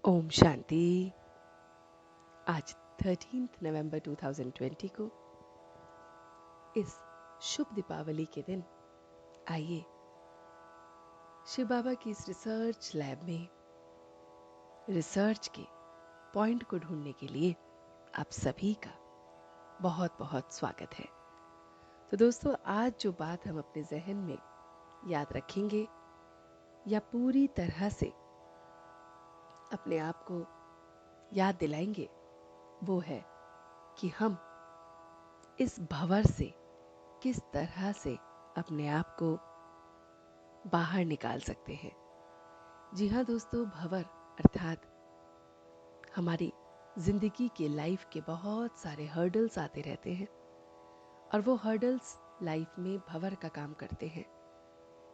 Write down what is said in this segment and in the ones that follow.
ओम शांति। आज 13 नवंबर 2020 को इस शुभ दीपावली के दिन आइए शिव बाबा की इस रिसर्च लैब में रिसर्च के पॉइंट को ढूंढने के लिए आप सभी का बहुत बहुत स्वागत है। तो दोस्तों, आज जो बात हम अपने जहन में याद रखेंगे या पूरी तरह से अपने आप को याद दिलाएंगे वो है कि हम इस भंवर से किस तरह से अपने आप को बाहर निकाल सकते हैं। जी हाँ दोस्तों, भंवर अर्थात हमारी जिंदगी के लाइफ के बहुत सारे हर्डल्स आते रहते हैं और वो हर्डल्स लाइफ में भंवर का काम करते हैं,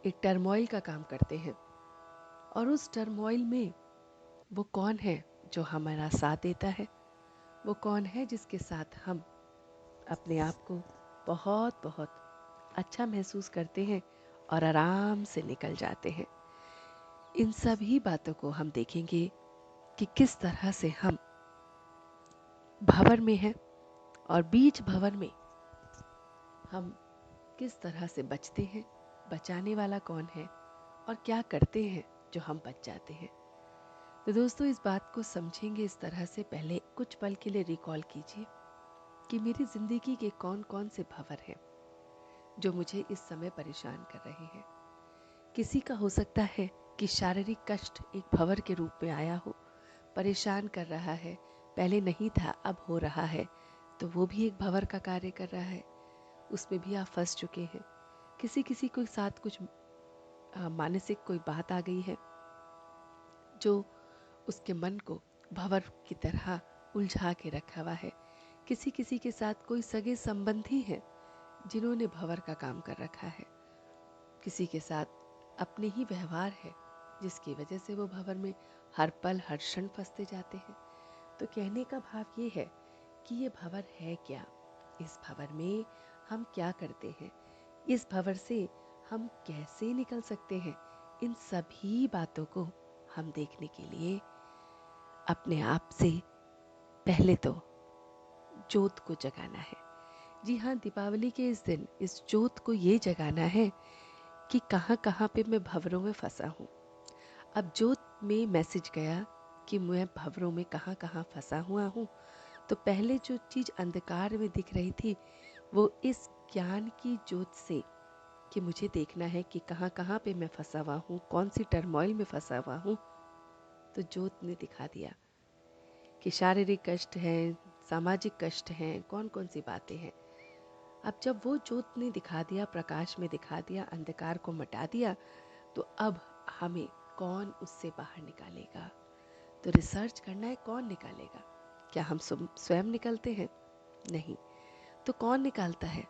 एक टर्मोइल का काम करते हैं। और उस टर्मोइल में वो कौन है जो हमारा साथ देता है, वो कौन है जिसके साथ हम अपने आप को बहुत बहुत अच्छा महसूस करते हैं और आराम से निकल जाते हैं। इन सभी बातों को हम देखेंगे कि किस तरह से हम भंवर में हैं और बीच भंवर में हम किस तरह से बचते हैं, बचाने वाला कौन है और क्या करते हैं जो हम बच जाते हैं। तो दोस्तों, इस बात को समझेंगे इस तरह से पहले कुछ पल के लिए रिकॉल कीजिए कि मेरी जिंदगी के कौन कौन से भंवर हैं जो मुझे इस समय परेशान कर रहे हैं। किसी का हो सकता है कि शारीरिक कष्ट एक भंवर के रूप में आया हो, परेशान कर रहा है, पहले नहीं था अब हो रहा है, तो वो भी एक भंवर का कार्य कर रहा है, उसमें भी आप फंस चुके हैं। किसी किसी के साथ कुछ मानसिक कोई बात आ गई है जो उसके मन को भंवर की तरह उलझा के रखा हुआ है। किसी किसी के साथ कोई सगे संबंधी है जिन्होंने भंवर का काम कर रखा है। किसी के साथ अपने ही व्यवहार है जिसकी वजह से वो भंवर में हर पल हर क्षण फंसते जाते हैं। तो कहने का भाव ये है कि ये भंवर है क्या, इस भंवर में हम क्या करते हैं, इस भंवर से हम कैसे निकल सकते हैं। इन सभी बातों को हम देखने के लिए अपने आप से पहले तो ज्योत को जगाना है। जी हाँ, दीपावली के इस दिन इस ज्योत को ये जगाना है कि कहाँ कहाँ पे मैं भंवरों में फंसा हूँ। अब ज्योत में मैसेज गया कि मैं भंवरों में कहाँ कहाँ फंसा हुआ हूँ। तो पहले जो चीज़ अंधकार में दिख रही थी वो इस ज्ञान की ज्योत से कि मुझे देखना है कि कहाँ कहाँ पे मैं फंसा हुआ हूँ, कौन सी टर्मोइल में फंसा हुआ हूँ। तो ज्योत ने दिखा दिया कि शारीरिक कष्ट है, सामाजिक कष्ट हैं, कौन कौन सी बातें हैं। अब जब वो ज्योत ने दिखा दिया, प्रकाश में दिखा दिया, अंधकार को मिटा दिया, तो अब हमें कौन उससे बाहर निकालेगा। तो रिसर्च करना है, कौन निकालेगा। क्या हम स्वयं निकलते हैं? नहीं। तो कौन निकालता है,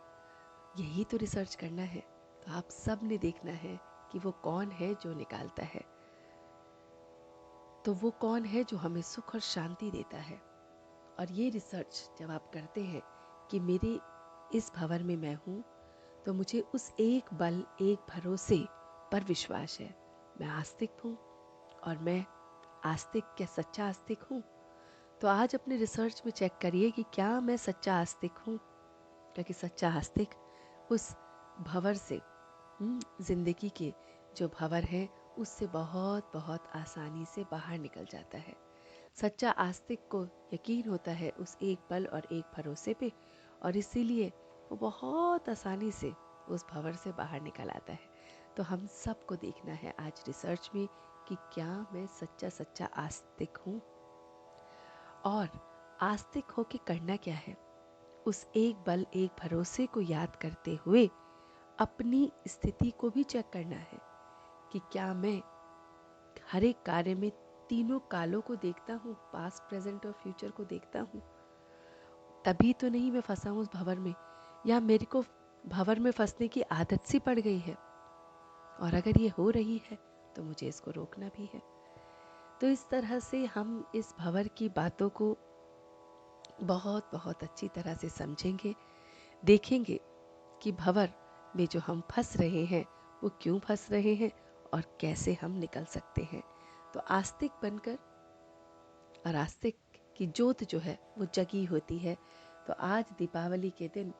यही तो रिसर्च करना है। तो आप सब ने देखना है कि वो कौन है जो निकालता है। तो वो कौन है जो हमें सुख और शांति देता है। और ये रिसर्च जब आप करते हैं कि मेरे इस भंवर में मैं हूँ, तो मुझे उस एक बल एक भरोसे पर विश्वास है। मैं आस्तिक हूँ और मैं आस्तिक, क्या सच्चा आस्तिक हूँ? तो आज अपने रिसर्च में चेक करिए कि क्या मैं सच्चा आस्तिक हूँ। क्योंकि सच्चा आस्तिक उस भंवर से जिंदगी के जो भंवर है उससे बहुत बहुत आसानी से बाहर निकल जाता है। सच्चा आस्तिक को यकीन होता है उस एक बल और एक भरोसे पे, और इसीलिए वो बहुत आसानी से उस भंवर से बाहर निकल आता है। तो हम सबको देखना है आज रिसर्च में कि क्या मैं सच्चा सच्चा आस्तिक हूँ। और आस्तिक होके करना क्या है, उस एक बल एक भरोसे को याद करते हुए अपनी स्थिति को भी चेक करना है कि क्या मैं हर एक कार्य में तीनों कालों को देखता हूँ, पास्ट प्रेजेंट और फ्यूचर को देखता हूँ। तभी तो नहीं मैं फंसा हूँ उस भंवर में, या मेरे को भंवर में फंसने की आदत सी पड़ गई है। और अगर ये हो रही है तो मुझे इसको रोकना भी है। तो इस तरह से हम इस भंवर की बातों को बहुत बहुत अच्छी तरह से समझेंगे, देखेंगे कि भंवर में जो हम फंस रहे हैं वो क्यों फंस रहे हैं और कैसे हम निकल सकते हैं। तो आस्तिक बनकर और आस्तिक की ज्योत जो है वो जगी होती है। तो आज दीपावली के दिन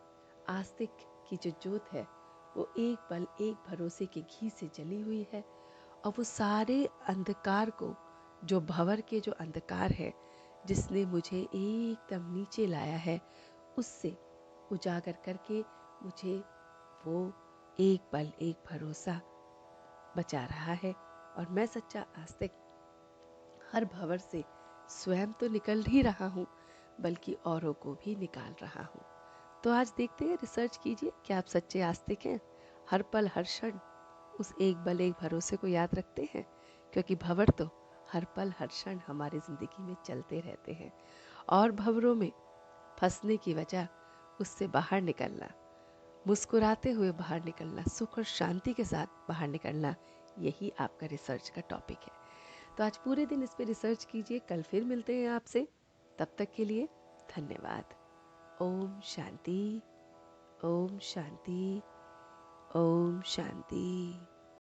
आस्तिक की जो ज्योत है वो एक पल एक भरोसे के घी से जली हुई है, और वो सारे अंधकार को, जो भंवर के जो अंधकार है जिसने मुझे एकदम नीचे लाया है, उससे उजागर करके मुझे वो एक पल एक भरोसा बचा रहा है। और मैं सच्चा आस्तिक हर भंवर से स्वयं तो निकल ही रहा हूँ, बल्कि औरों को भी निकाल रहा हूँ। तो आज देखते हैं, रिसर्च कीजिए, क्या आप सच्चे आस्तिक हैं? हर पल हर क्षण उस एक बल एक भरोसे को याद रखते हैं? क्योंकि भंवर तो हर पल हर क्षण हमारी जिंदगी में चलते रहते हैं, और भंवरों में फंसने की वजह उससे बाहर निकलना, मुस्कुराते हुए बाहर निकलना, सुख और शांति के साथ बाहर निकलना, यही आपका रिसर्च का टॉपिक है। तो आज पूरे दिन इस पे रिसर्च कीजिए। कल फिर मिलते हैं आपसे, तब तक के लिए धन्यवाद। ओम शांति, ओम शांति, ओम शांति।